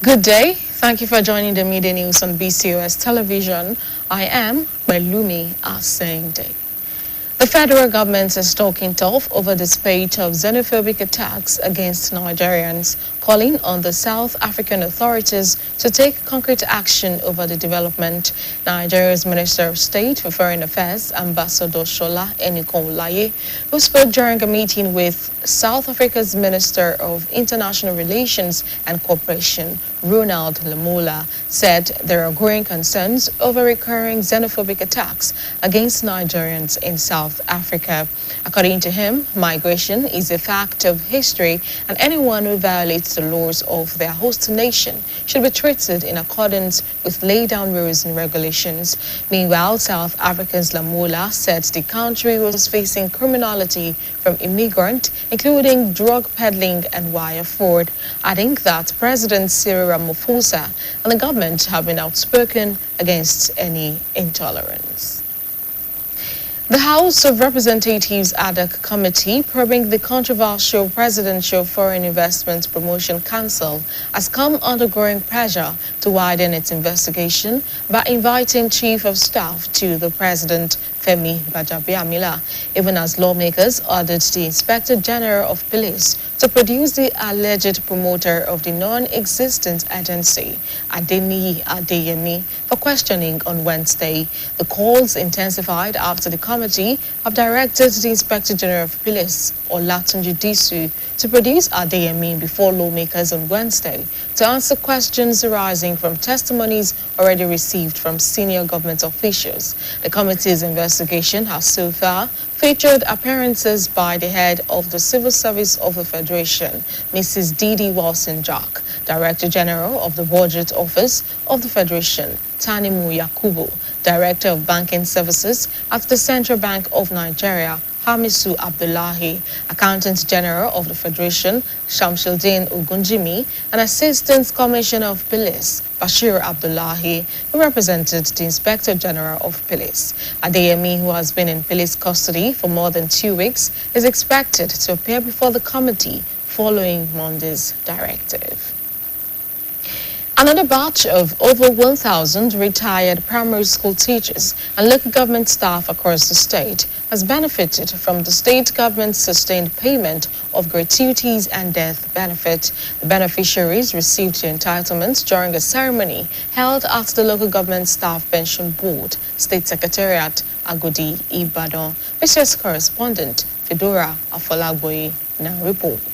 Good day. Thank you for joining the media news on BCOS television. I am Belumi Asende. The federal government is talking tough over the spate of xenophobic attacks against Nigerians, calling on the South African authorities to take concrete action over the development. Nigeria's Minister of State for Foreign Affairs, Ambassador Shola Enikonlaye, who spoke during a meeting with South Africa's Minister of International Relations and Cooperation, Ronald Lamola, said there are growing concerns over recurring xenophobic attacks against Nigerians in South Africa. According to him, migration is a fact of history, and anyone who violates the laws of their host nation should be treated in accordance with laid down rules and regulations. Meanwhile, South Africa's Lamola said the country was facing criminality from immigrants, including drug peddling and wire fraud, adding that President Cyril Ramaphosa and the government have been outspoken against any intolerance. The House of Representatives ad hoc committee probing the controversial Presidential Foreign Investment Promotion Council has come under growing pressure to widen its investigation by inviting Chief of Staff to the President, Femi Gbajabiamila, even as lawmakers ordered the Inspector General of Police to produce the alleged promoter of the non-existent agency, Adeniyi Adeyemi, for questioning on Wednesday. The calls intensified after the committee have directed the Inspector General of Police, Olatunji Disu, to produce Adeyemi before lawmakers on Wednesday to answer questions arising from testimonies already received from senior government officials. The committee's investigation has so far featured appearances by the head of the Civil Service of the Federation, Mrs. Didi Wilson-Jack, Director General of the Budget Office of the Federation, Tanimu Yakubu, Director of Banking Services at the Central Bank of Nigeria, Hamisu Abdullahi, Accountant General of the Federation, Shamsuddin Ogunjimi, and Assistant Commissioner of Police, Bashir Abdullahi, who represented the Inspector General of Police. Adeyemi, who has been in police custody for more than 2 weeks, is expected to appear before the committee following Monday's directive. Another batch of over 1,000 retired primary school teachers and local government staff across the state has benefited from the state government's sustained payment of gratuities and death benefit. The beneficiaries received their entitlements during a ceremony held at the Local Government Staff Pension Board, State Secretariat, Agodi, Ibadan. BCOS correspondent Fedora Afolagboyi now reports.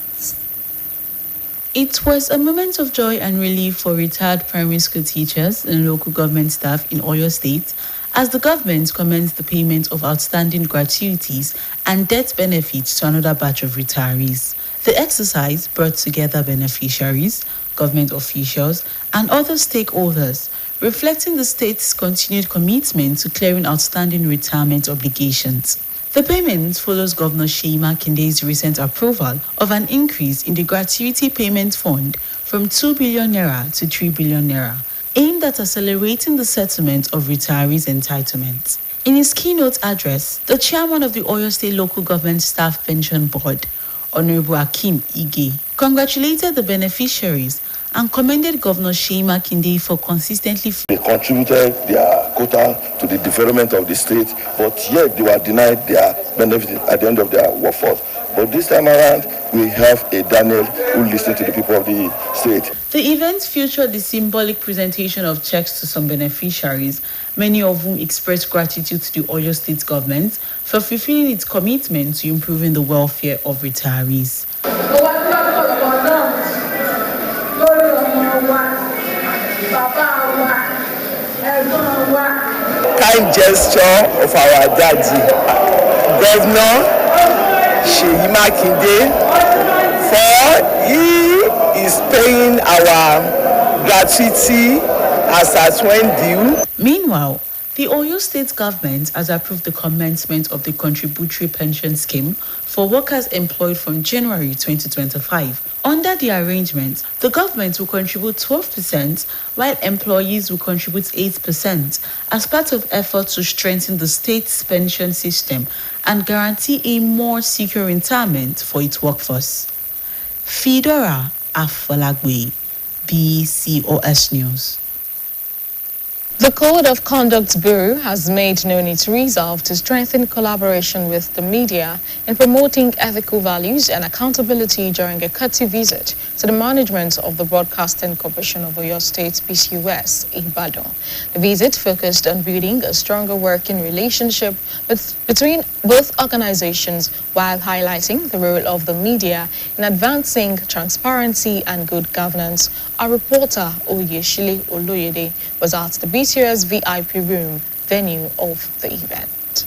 It was a moment of joy and relief for retired primary school teachers and local government staff in Oyo State as the government commenced the payment of outstanding gratuities and death benefits to another batch of retirees. The exercise brought together beneficiaries, government officials, and other stakeholders, reflecting the state's continued commitment to clearing outstanding retirement obligations. The payment follows Governor Seyi Makinde's recent approval of an increase in the gratuity payment fund from 2 billion naira to 3 billion naira, aimed at accelerating the settlement of retirees' entitlements. In his keynote address, the chairman of the Oyo State Local Government Staff Pension Board, Honorable Akim Ige, congratulated the beneficiaries and commended Governor Seyi Makinde for consistently. They contributed their quota to the development of the state, but yet they were denied their benefit at the end of their workforce. But this time around, we have a Daniel who listened to the people of the state. The event featured the symbolic presentation of checks to some beneficiaries, many of whom expressed gratitude to the Oyo State government for fulfilling its commitment to improving the welfare of retirees. Kind gesture of our daddy, Governor Seyi Makinde, for he is paying our gratuity as at when due. Meanwhile, the Oyo State government has approved the commencement of the contributory pension scheme for workers employed from January 2025. Under the arrangement, the government will contribute 12%, while employees will contribute 8% as part of efforts to strengthen the state's pension system and guarantee a more secure retirement for its workforce. Fedora Afolagboyi, BCOS News. The Code of Conduct Bureau has made known its resolve to strengthen collaboration with the media in promoting ethical values and accountability during a courtesy visit to the management of the Broadcasting Corporation of Oyo State BCOS, Ibadan. The visit focused on building a stronger working relationship between both organizations while highlighting the role of the media in advancing transparency and good governance. Our reporter, Oyeshile Oloyede, was at the BCOS VIP room venue of the event.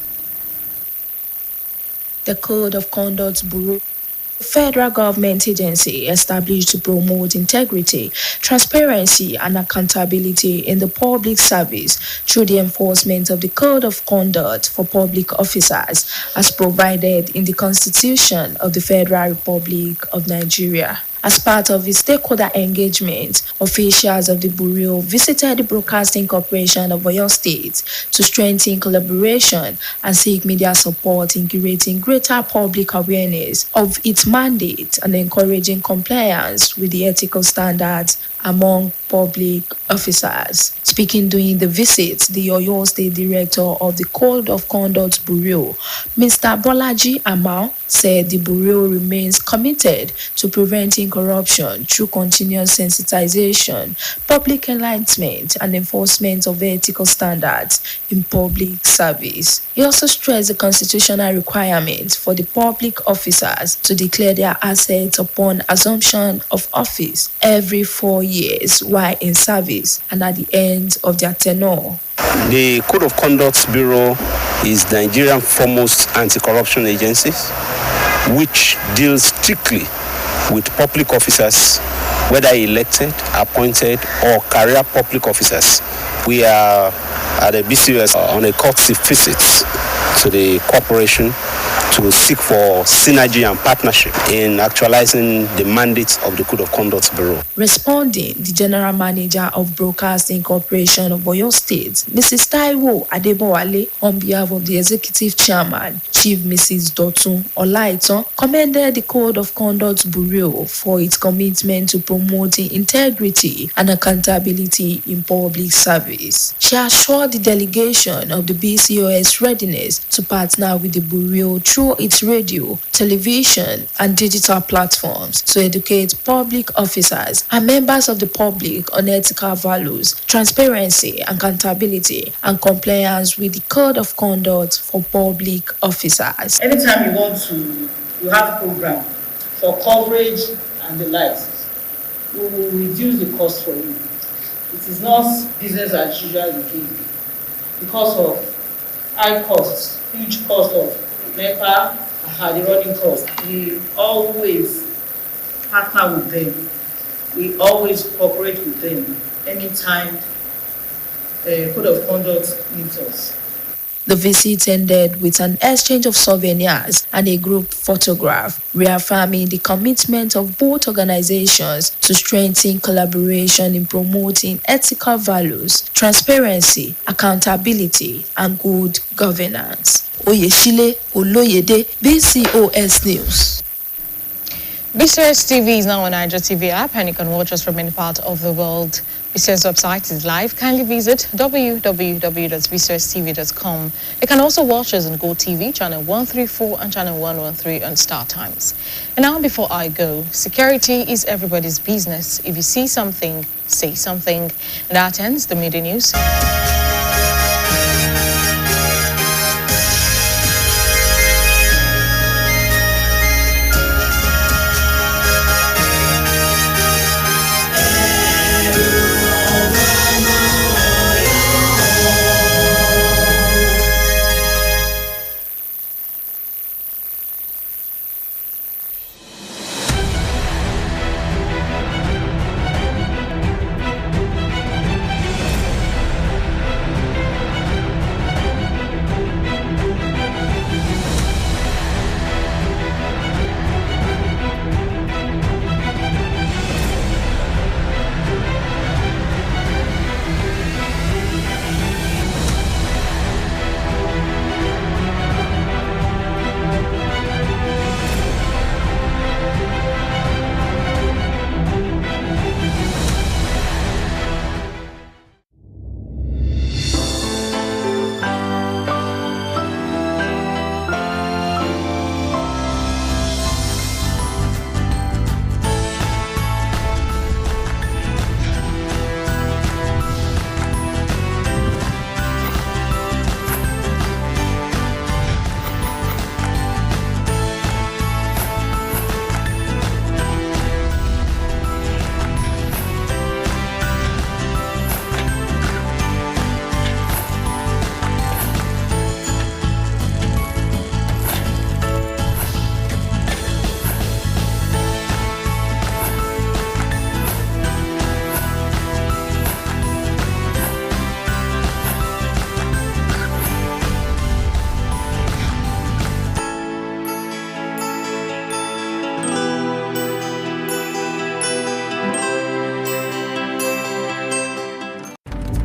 The Code of Conduct Bureau, a federal government agency established to promote integrity, transparency, and accountability in the public service through the enforcement of the Code of Conduct for public officers, as provided in the Constitution of the Federal Republic of Nigeria. As part of its stakeholder engagement, officials of the Bureau visited the Broadcasting Corporation of Oyo State to strengthen collaboration and seek media support in creating greater public awareness of its mandate and encouraging compliance with the ethical standards among public officers. Speaking during the visit, the Oyo State Director of the Code of Conduct Bureau, Mr. Bolaji Amal, said the Bureau remains committed to preventing corruption through continuous sensitization, public enlightenment, and enforcement of ethical standards in public service. He also stressed the constitutional requirement for the public officers to declare their assets upon assumption of office every 4 years while in service and at the end of their tenure. The Code of Conduct Bureau is Nigeria's foremost anti-corruption agency, which deals strictly with public officers, whether elected, appointed, or career public officers. We are at the BCOS on a courtesy visit to the corporation to seek for synergy and partnership in actualizing the mandate of the Code of Conduct Bureau. Responding, the General Manager of Broadcasting Corporation of Oyo State, Mrs. Taiwo Adebowale, on behalf of the Executive Chairman, Chief Mrs. Dotun Olaiton, commended the Code of Conduct Bureau for its commitment to promoting integrity and accountability in public service. She assured the delegation of the BCOS readiness to partner with the Bureau through its radio, television, and digital platforms to educate public officers and members of the public on ethical values, transparency, accountability, and compliance with the Code of Conduct for public officers. Anytime you have program for coverage and the likes, we will reduce the cost for you. It is not business as usual again because of high costs, huge cost of NEPA, the running costs. We always partner with them. We always cooperate with them anytime Code of Conduct needs us. The visit ended with an exchange of souvenirs and a group photograph, reaffirming the commitment of both organizations to strengthen collaboration in promoting ethical values, transparency, accountability, and good governance. Oyeshile Oloyede, BCOS News. BCOS TV is now on Niger TV app, and you can watch us from any part of the world. BCOS website is live. Kindly visit www.bcostv.com. You can also watch us on GoTV, channel 134 and channel 113 on Star Times. And now, before I go, security is everybody's business. If you see something, say something. And that ends the media news.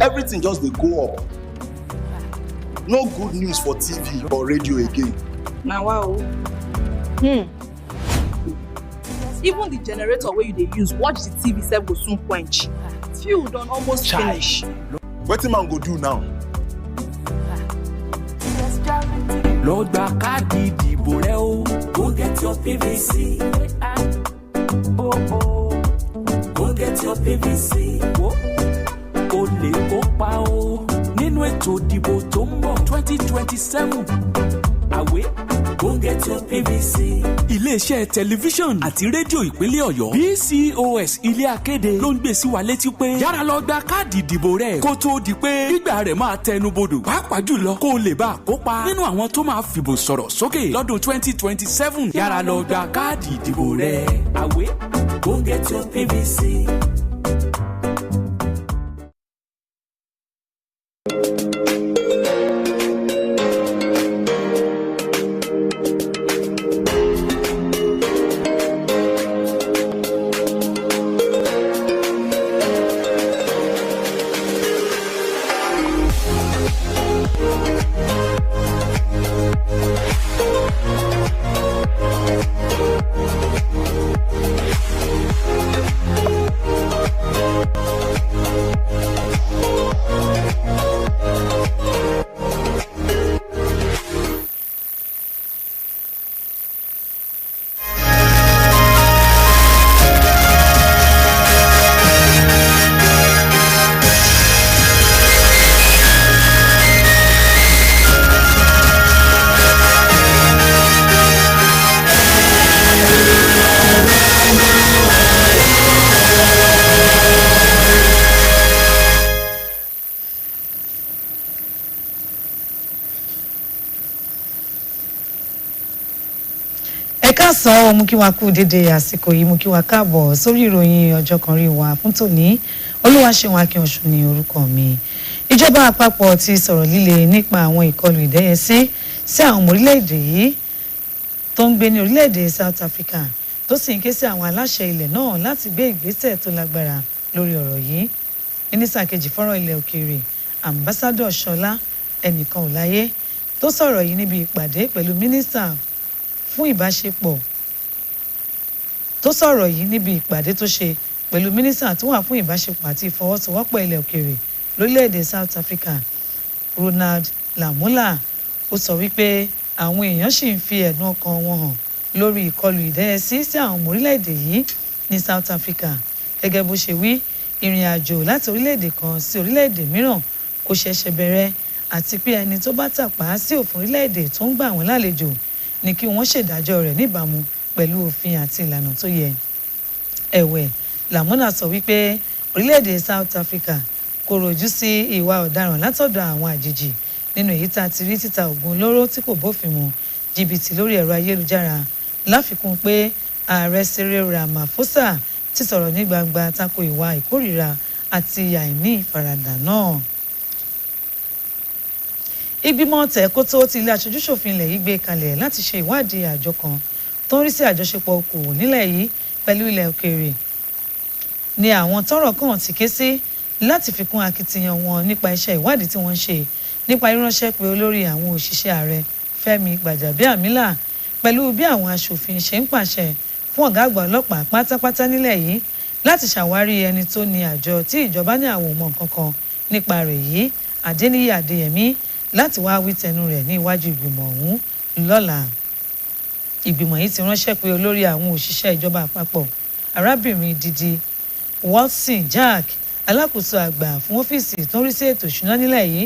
everything just dey go up. No good news for TV or radio again. Now wow. Even the generator where you dey use watch the TV sef go soon quench. Fuel don almost finish. Wetin man go do now? Lọ gba káàdì ìdìbò rẹ o. Go get your PVC. Go get your PVC. O lè kópa o nínú ètò ìdìbò tó ń bọ̀ 2027. Àwẹ̀ go get your PVC. Iléeṣẹ́ tẹlifíṣọ̀n àti rédíò ìpínlẹ̀ Ọ̀yọ́ BCOS ilé akéde ló ń gbé sí wa létí pé yára lọ gba káàdì ìdìbò rẹ kó tó di pé gbígbà rẹ̀ máa tẹnubodò pàápàá jùlọ kó lè bá kópa nínú àwọn tó máa fìbò sọ̀rọ̀ sókè lọ́dún 2027. Yára lọ gba káàdì ìdìbò rẹ. Àwẹ̀ go get your PVC. Káàsán mú kí wá kú dédé àsìkò yìí mú kí wá káàbọ̀ sórí ìròyìn ọjọ́ kan rí wa fún tòní. Olúwaṣeun Akínọ̀ṣun ní orúkọ mi. Ìjọba àpapọ̀ ti sọ̀rọ̀ líle nípa àwọn ìkọlù ìdẹ́yẹsí sí àwọn ọmọ orílẹ̀-èdè yìí tó ń gbé ní orílẹ̀-èdè South Africa tó sì ń ké sí àwọn aláṣẹ ilẹ̀ náà láti gbé ìgbésẹ̀ tó lágbára lórí ọ̀rọ̀ yìí. Mínísítà kejì fọ́rọ̀ ilẹ̀ òkèèrè Ambassador Ṣọlá Ẹnìkan Ọláyé tó sọ̀rọ̀ yìí níbi ìpàdé pẹ̀lú mínísítà fún ìbáṣepọ̀ tó sọ̀rọ̀ yìí níbi ìpàdé tó ṣe pẹ̀lú mínísítà tó wà fún ìbáṣepọ̀ àti ìfọwọ́sowọ́pọ̀ ilẹ̀ òkèèrè lórílẹ̀‐èdè South Africa Ronald Lamula. Ó sọ wípé àwọn èèyàn sì ń fi ẹ̀dùn ọkàn wọn hàn lórí ìkọlù ìdẹ́yẹsí sí àwọn ọmọ orílẹ̀‐èdè yìí ní South Africa. Gẹ́gẹ́ bó ṣe wí, ìrìn àjò láti orílẹ̀‐èdè kan sí orílẹ̀‐èdè mìíràn kò ṣẹ̀ṣẹ̀ bẹ̀rẹ̀ àti pé ẹni tó bá tàpá sí òfin orílẹ̀‐èdè tó ń gbà wọ́n lálejò ní kí wọ́n ṣèdájọ́ rẹ̀ níbàámu pẹ̀lú òfin àti ìlànà tó yẹ. Ẹ̀wẹ̀, Lamuna sọ wípé orílẹ̀-èdè South Africa kò rojú sí ìwà ọ̀daràn látọ̀dọ̀ àwọn àjèjì nínú èyí tá a ti rí títa ògùn olóró tí kò bófin mu, jìbìtì lórí ẹ̀rọ ayélujára. Láfikún pé ààrẹ Cyril Ramaphosa ti sọ̀rọ̀ ní gbangba tako ìwà ìkórìíra àti àìní ìfaradà náà. Ìgbìmọ̀ tẹ̀kótó ti ilé aṣojú-ṣòfin ilẹ̀ yìí gbé kalẹ̀ láti ṣe ìwádìí àjọ kan tó ń rí sí àjọṣepọ̀ okòwò nílẹ̀ yìí pẹ̀lú ilẹ̀ òkèèrè ni àwọn tọ́rọ̀ kàn ti ké sí láti fi kún akitiyan wọn nípa iṣẹ́ ìwádìí tí wọ́n ń ṣe nípa ríránṣẹ́ pé olórí àwọn òṣìṣẹ́ ààrẹ Fẹ́mi Gbàjàbíàmílà pẹ̀lú bí àwọn aṣòfin ṣe ń pàṣẹ fún ọ̀gá àgbà ọlọ́pàá pátápátá nílẹ̀ yìí láti ṣàwárí ẹni tó ní àjọ tí ìjọba ní àwọn ọmọ kankan nípa rẹ̀ yìí, Adéníyì Adéyẹmí, láti wá wí tẹnu rẹ̀ ní iwájú ìgbìmọ̀ ọ̀hún lọ́la. Ìgbìmọ̀ yìí ti ránṣẹ́ pé olórí àwọn òṣìṣẹ́ ìjọba àpapọ̀ arábìnrin Didi Watson Jack, alákòóso àgbà fún ọ́fíìsì tó ń rí sí ètò ìṣúná nílẹ̀ yìí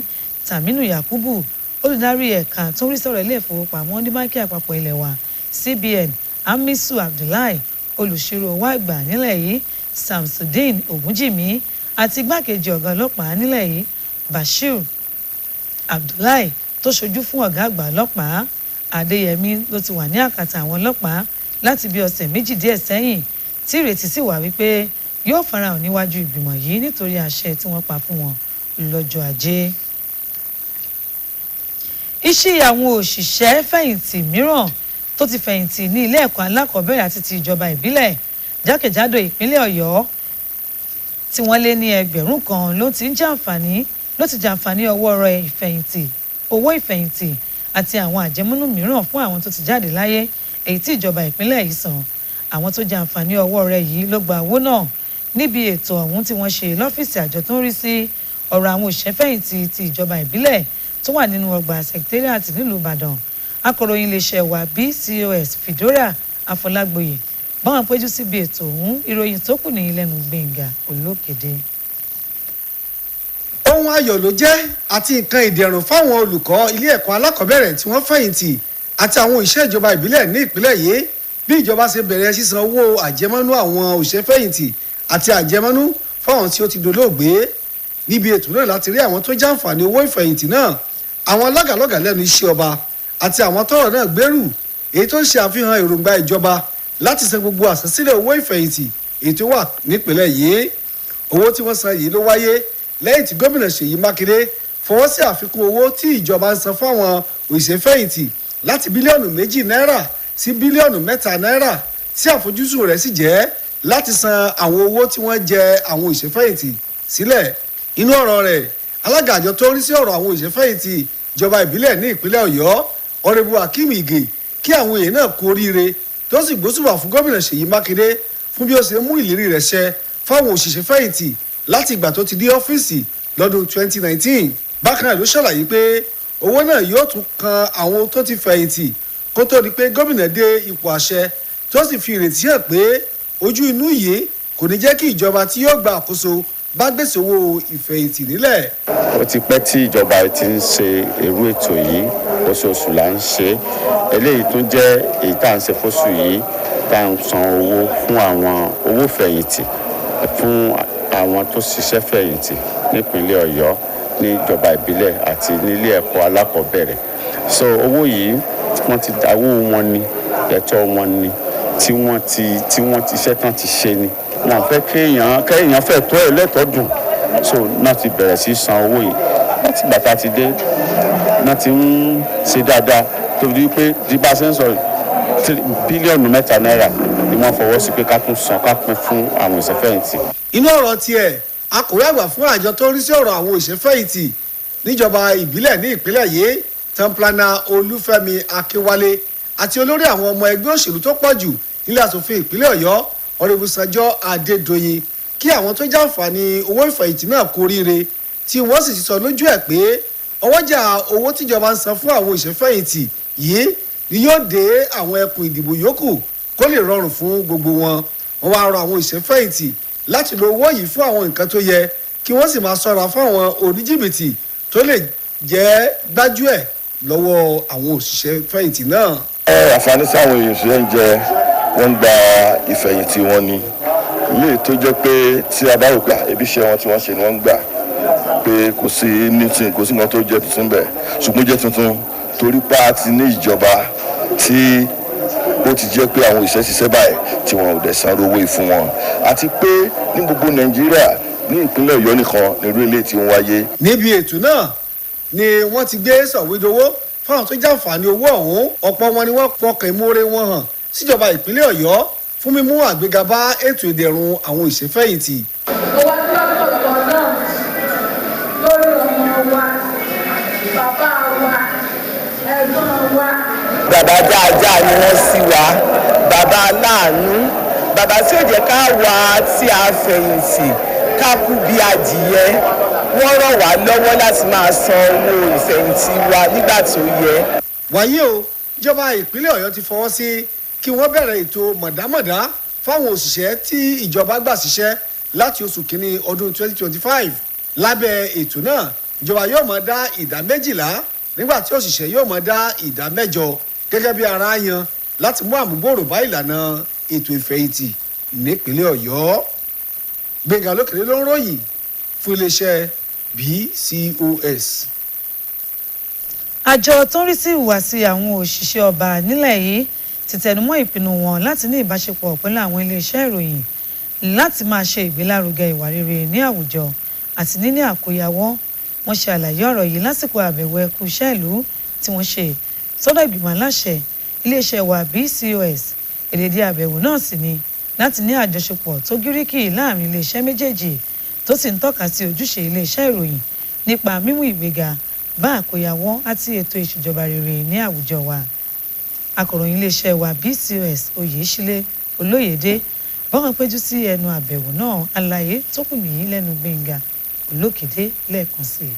Tàmínú Yakubu, olùdarí ẹ̀ka tó ń rí sọ̀rọ̀ ilé ìfowópamọ́ ní báńkì àpapọ̀ ilẹ̀ wa CBN Hamisu Abdullahi, olùṣirò owó àgbà nílẹ̀ yìí Samsudeen Ogunjimi àti igbákejì ọ̀gá ọlọ́pàá nílẹ̀ yìí Bashir Abdullahi tó ṣojú fún ọ̀gá àgbà ọlọ́pàá Adéyẹmí ló ti wà ní àkàtà àwọn ọlọ́pàá láti bí ọ̀sẹ̀ méjì díẹ̀ sẹ́yìn, tí ìrètí sì wà wípé yóò farahàn níwájú ìgbìmọ̀ yìí nítorí àṣẹ tí wọ́n pa fún wọn lọ́jọ́ Ajé. Iṣẹ́ àwọn òṣìṣẹ́ fẹ̀yìntì mìíràn tó ti fẹ̀yìntì ní ilé ẹ̀kọ́ alákọ̀ọ́bẹ̀rẹ̀ àti ti ìjọba ìbílẹ̀ jákèjádò ìpínlẹ̀ Ọ̀yọ́ tí wọ́n lé ní ẹgbẹ̀rún kan ló ti jàǹfààní ọwọ́ rẹ̀ ìfẹ̀yìntì owó ìfẹ̀yìntì àti àwọn àjẹmọ́nú mìíràn fún àwọn tó ti jáde láyé èyí tí ìjọba ìpínlẹ̀ yìí san. Àwọn tó jàǹfààní ọwọ́ rẹ̀ yìí ló gba owó náà níbi ètò ọ̀hún tí wọ́n ṣe lọ́fíìsì àjọ tó ń rí sí ọ̀rọ̀ àwọn òṣìṣẹ́fẹ̀yìntì ti ìjọba ìbílẹ̀ tó wà nínú ọgbà sẹkítẹ́rìàtì nílùú Ìbàdàn. Akọ̀ròyìn iléeṣẹ́ wa BCOS Fìdórà Afọlágboyè báwọn péjú síbi ètò ọ̀hún. Ìròyìn tó kù nìyí lẹ́nu Gbénga Olókèdè. Ohun ayọ̀ ló jẹ́ àti nǹkan ìdẹ̀rùn fáwọn olùkọ́ ilé ẹ̀kọ́ alákọ̀ọ́bẹ̀rẹ̀ tí wọ́n fẹ̀yìntì àti àwọn òṣìṣẹ́ ìjọba ìbílẹ̀ ní ìpínlẹ̀ yìí bí ìjọba ṣe bẹ̀rẹ̀ sísan owó àjẹmọ́nú àwọn òṣìṣẹ́ fẹ̀yìntì àti àjẹmọ́nú fáwọn tí ó ti dolóògbé. Níbi ètò náà láti rí àwọn tó jàǹfààní owó ìfẹ̀yìntì náà, àwọn lọ́gàlọ́gà lẹ́nu iṣẹ́ ọba àti àwọn tọ́rọ̀ náà gbèrú, èyí tó ń ṣe àfihàn èròǹgbà ìjọba láti san gbogbo àsansílẹ̀ owó ìfẹ̀yìntì èyí tó wà nípìnlẹ̀ yìí. Owó tí wọ́n san yìí ló wáyé lẹ́yìn tí gómìnà Ṣèyí Mákindé fọwọ́ sí àfikún owó tí ìjọba ń san fáwọn òṣìṣẹ́ fẹ̀yìntì láti bílíọ̀nù 2 náírà sí bílíọ̀nù 3 náírà, tí àfojúsùn rẹ̀ sì jẹ́ láti san àwọn owó tí wọ́n jẹ àwọn òṣìṣẹ́ fẹ̀yìntì sílẹ̀. Inú ọ̀rọ̀ rẹ̀, alága àjọ tó ń rí sí ọ̀rọ̀ àwọn òṣìṣẹ́ fẹ̀yìntì ìjọba ìbílẹ̀ ní ìpínlẹ̀ Ọ̀yọ́ Ọ̀rẹ́bù Akeem Ige kí àwọn èèyàn náà kú oríire tó sì gbósùbà fún gómìnà Ṣèyí Mákindé fún bí ó ṣe mú ìlérí rẹ̀ ṣẹ fáwọn òṣìṣẹ́ fẹ̀yìntì láti ìgbà tó ti dé ọ́fíìsì lọ́dún 2019. Bákan náà ló ṣàlàyé pé owó náà yóò tún kan àwọn tó ti fẹ̀yìntì kó tó di pé gómìnà dé ipò àṣẹ, tó sì fi ìrètí hàn pé ojú inú yìí kò ní jẹ́ kí ìjọba tí yóò gba àkóso bá gbèsè owó ìfẹ̀yìntì nílẹ̀. Ó ti pẹ́ tí ìjọba ti ń ṣe irú ètò yìí, oṣooṣù là ń ṣe. Eléyìí tún jẹ́ èyí tá à ń ṣe fóṣù yìí, tá à ń san owó fún àwọn owó fẹ̀yìntì fún àwọn tó ṣiṣẹ́ fẹ̀yìntì nípínlẹ̀ Ọ̀yọ́ ní ìjọba ìbílẹ̀ àti nílé ẹ̀kọ́ alákọ̀ọ́bẹ̀rẹ̀. So owó yìí wọ́n ti dáwó wọn ni, ẹ̀tọ́ wọn ni, tí wọ́n ti iṣẹ́ tán ti ṣe ni. Wọ́n fẹ́ kéèyàn fẹ́ tó ẹ̀ lẹ́tọ̀ọ́ dùn. So náà ti bẹ̀rẹ̀ sí san owó yìí láti gbàtà ti dé, náà ti ń ṣe dáadáa tó di pé bí bá ṣe ń sọ bílíọ̀nù 3 náírà ni wọ́n fọwọ́ sí pé ká tún san ká pín fún àwọn ìṣẹ́fẹ̀yìntì. Inú ọ̀rọ̀ tiẹ̀, akọ̀wé àgbà fún àjọ tó ń rí sí ọ̀rọ̀ àwọn ìṣẹ́fẹ̀yìntì níjọba ìbílẹ̀ ní ìpínlẹ̀ yìí Tẹ́ḿpìlánà Olúfẹ́mi Akínwálé àti olórí àwọn ọmọ ẹgbẹ́ òṣèlú tó pọ̀ jù nílé aṣòfin ìpínlẹ̀ Ọ̀yọ́ Ọ̀rẹ́bù Sanjọ́ Adédoyin kí àwọn tó jàǹfààní owó ìfẹ̀yìntì náà kú oríire, tí wọ́n sì ti sọ lójú ẹ̀ pé ọwọ́jà owó tíjọba ń san fún àwọn ìṣẹ́fẹ̀yìntì yìí ni yóò dé àwọn ẹkùn ìdìbò yòókù kó lè rọrùn fún gbogbo wọn. Wọ́n wá rọ àwọn ìṣẹ́fẹ̀yìntì láti lo owó yìí fún àwọn nǹkan tó yẹ, kí wọ́n sì máa ṣọ́ra fún àwọn oníjìbìtì tó lè jẹ́ gbájúẹ̀ lọ́wọ́ àwọn òṣìṣẹ́ fẹ̀yìntì náà. Àǹfààní sí àwọn èèyàn ṣe ń jẹ wọ́n ń gba ìfẹ̀yìntì wọn ni, ilé tó jẹ́ pé tí a bá rò pé ebi iṣẹ́ wọn tí wọ́n ṣe ni wọ́n ń gbà pé kò sí nǹkan tó jẹ́ tuntun bẹ́ẹ̀, ṣùgbọ́n jẹ́ tuntun torí pé a ti ní ìjọba tí ó ti jẹ́ pé àwọn òṣìṣẹ́ ṣiṣẹ́ báyìí tí wọn ò dẹ̀ san owó ìfún wọn, àti pé ní gbogbo Nàìjíríà ní ìpínlẹ̀ Ọ̀yọ́ nìkan ni irú ilé tí ń wáyé. Níbi ètò náà ni wọ́n ti gbé sọ̀wédowó fáwọn tó jàǹfààní owó ọ̀hún. Ọ̀pọ̀ wọn ni wọ́n fọkàn ìmoore wọn hàn síjọba ìpínlẹ̀ Ọ̀yọ́ fún mímú àgbéga bá ètò ìdẹ̀rùn àwọn ìṣẹ́fẹ̀yìntì. owó tí wọ́n sọ̀rọ̀ náà lórí ọmọ wa, bàbá wa, ẹ̀gbọ́n wa. Bàbá dáadáa ni wọ́n sí wa, bàbá aláàánú, bàbá tí ó jẹ́ ká wà tí a fẹ̀yìntì ká kú bí adìyẹ. Wọ́n ràn wá lọ́wọ́ láti máa san owó ìfẹ̀yìntì wa nígbà tó yẹ. Wàyí o, ìjọba ìpínlẹ̀ Ọ̀yọ́ ti fọwọ́ sí kí wọ́n bẹ̀rẹ̀ ètò mọ̀dámọ̀dá fáwọn òṣìṣẹ́ tí ìjọba gbà síṣẹ́ láti oṣù kínní ọdún 2025. Lábẹ́ ètò náà, ìjọba yóò máa dá ìdá 12 nígbà tí òṣìṣẹ́ yóò máa dá ìdá 8 gẹ́gẹ́ bí ara yan láti mú àmúgbòrò bá ìlànà ètò ìfẹ̀yìntì nípínlẹ̀ Ọ̀yọ́. Gbénga Olókèdè ló ń ròyìn fún iléeṣẹ́ BCOS. Àjọ tó ń rí sí ìhùwàsí àwọn òṣìṣẹ́ ọba nílẹ̀ yìí ti tẹnumọ́ ìpinnu wọn láti ní ìbáṣepọ̀ pẹ̀lú àwọn iléeṣẹ́ ìròyìn láti máa ṣe ìgbélárugẹ ìwà rere ní àwùjọ àti níní àkóyawọ́. Wọ́n ṣe àlàyé ọ̀rọ̀ yìí lásìkò àbẹ̀wò ẹkú iṣẹ́ ìlú tí wọ́n ṣe sọ́dọ̀ ìgbìmọ̀ aláṣẹ iléeṣẹ́ wa BCOS. Èrèdí àbẹ̀wò náà sì ni láti ní àjọṣepọ̀ tó gíríkì láàrin iléeṣẹ́ méjèèjì tó sì ń tọ́ka sí ojúṣe iléeṣẹ́ ìròyìn nípa mímú ìgbéga bá àkóyawọ́ àti ètò ìṣèjọba rere ní àwùjọ wa. Akọ̀ròyìn iléeṣẹ́ wa BCOS Oyèsílẹ̀ Olóyèdé bọ́n péjú sí ẹnu àbẹ̀wò náà, àlàyé tó kù nìyí lẹ́nu Gbénga Olókèdé lẹ́ẹ̀kan sí i.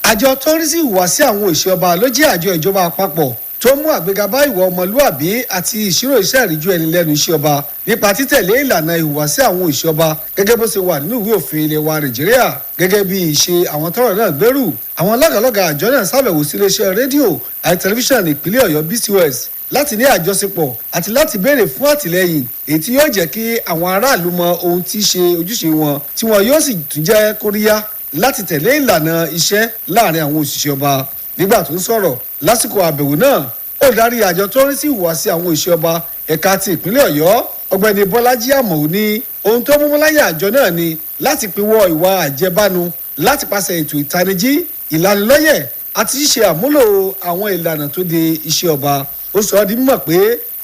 Àjọ tó ń rí sí ìhùwàsí àwọn òṣìṣẹ́ ọba ló jẹ́ àjọ ìjọba àpapọ̀ tó mú àgbéga bá ìwà ọmọlúàbí àti ìṣirò iṣẹ́ ìríjú ẹni lẹ́nu iṣẹ́ ọba nípa títẹ̀lé ìlànà ìhùwàsí àwọn òṣìṣẹ́ ọba gẹ́gẹ́ bó ṣe wà nínú ìwé òfin ilẹ̀ wa Nàìjíríà. Gẹ́gẹ́ bí ìṣe àwọn tọ́rọ̀ náà gbèrú, àwọn lọ́gàlọ́gà àjọ náà ṣàbẹ̀wò sí iléeṣẹ́ rédíò àti tẹlifíṣàn ìpínlẹ̀ Ọ̀yọ́ BCOS láti ní àjọṣepọ̀ àti láti béèrè fún àtìlẹ́yìn èyí tí yóò jẹ́ kí àwọn aráàlú mọ ohun tí í ṣe ojúṣe wọn tí wọn yóò sì tún jẹ́ kóríyá láti tẹ̀lé ìlànà iṣẹ́ láàrin àwọn òṣìṣẹ́ ọba. Nígbà tó ń sọ̀rọ̀ lásìkò àbẹ̀wò náà, olùdarí àjọ tó ń rí sí ìhùwàsí àwọn òṣìṣẹ́ ọba ẹ̀ka ti ìpínlẹ̀ Ọ̀yọ́ ọ̀gbẹ́ni Bọ́lájí Àmọ̀ọ́ ní ohun tó mú láyà àjọ náà ni láti pinwọ́ ìwà àjẹbánu láti pàṣẹ ètò ìtanijí, ìlanilọ́yẹ̀ àti ṣíṣe àmúlò àwọn ìlànà tó de iṣẹ́ ọba. Ó sọ ọ́ di mímọ̀ pé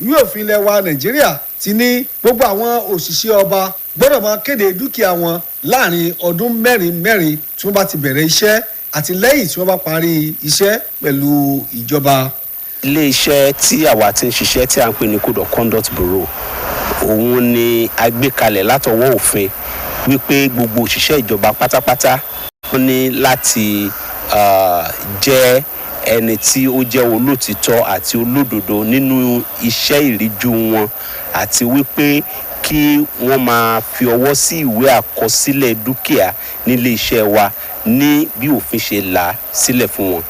ìwé òfin ilẹ̀ wa Nàìjíríà ti ní gbogbo àwọn òṣìṣẹ́ ọba gbọ́dọ̀ máa kéde dúkìá wọn láàrin ọdún mẹ́rin tí wọ́n bá ti bẹ̀rẹ̀ iṣẹ́ àti lẹ́yìn tí wọ́n bá parí iṣẹ́ pẹ̀lú ìjọba. Ilé-iṣẹ́ tí àwa ti ń ṣiṣẹ́ tí à ń pè ní Code of Conduct Bureau, òun ni a gbé kalẹ̀ látọwọ́ òfin wípé gbogbo òṣìṣẹ́ ìjọba pátápátá wọ́n ní láti jẹ́ ẹni tí ó jẹ́ olótìtọ́ àti olódodo nínú iṣẹ́ ìríjú wọn, àti wípé kí wọ́n máa fi ọwọ́ sí ìwé àkọsílẹ̀ dúkìá nílé iṣẹ́ wa ní bí òfin ṣe là sílẹ̀ fún wọn.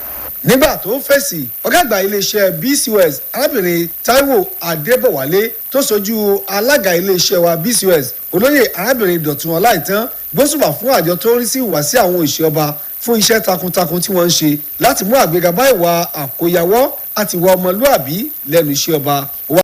Nígbà tó ń fèsì, ọ̀gá àgbà iléeṣẹ́ BCOS arábìnrin Táíwò Adébọ̀wálé tó ṣojú alága iléeṣẹ́ wa BCOS olóyè arábìnrin Dọ̀tun Ọláìtàn gbósùbà fún àjọ tó ń rí sí ìhùwàsí àwọn òṣìṣẹ́ ọba fún iṣẹ́ takuntakun tí wọ́n ń ṣe láti mú àgbéga bá ìwà àkóyawọ́ àti ìwà ọmọlúàbí lẹ́nu iṣẹ́ ọba.